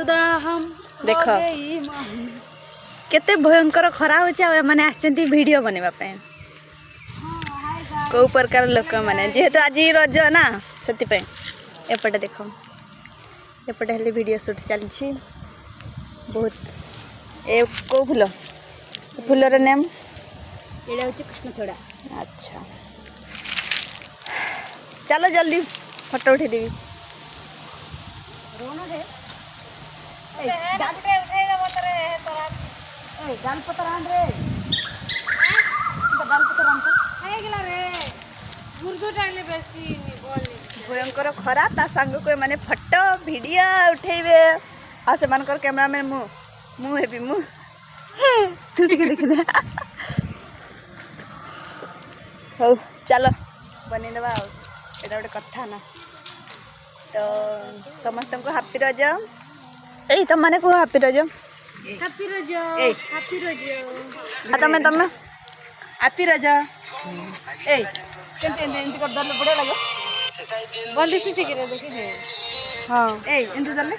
देख केते भयंकर खरा हो मैंने आछंती वीडियो बनेबा पे को प्रकार लोक मैंने जेहेतु आज रज ना से एपटे देख एपटे हेले वीडियो शूट चलछि बहुत ए को फूल फूलर नेम एड़ा होची कृष्णचूड़ा। अच्छा चलो जल्दी फोटो उठे देवी रोना रे ए डालटे उठाई दबो तरे तोरा ए डाल पतर आन रे डाल पतर आन आइ गेला रे मुर्गो टाइले बेसी बोली भयंकर खरा ता संग को माने फोटो वीडियो उठेबे आ से मानकर कैमरामैन मु हेबी मु तू टिके देख दे हो चलो बने दबा एटा गोटे कथा ना तो समस्त को हैप्पी रज ए तुम माने को हैप्पी रज हैप्पी रज हैप्पी रज आ तमे हैप्पी रज ए केनते एंती कर दल बडे लागो बोल दिसि के रे देखि हां ए एंती दले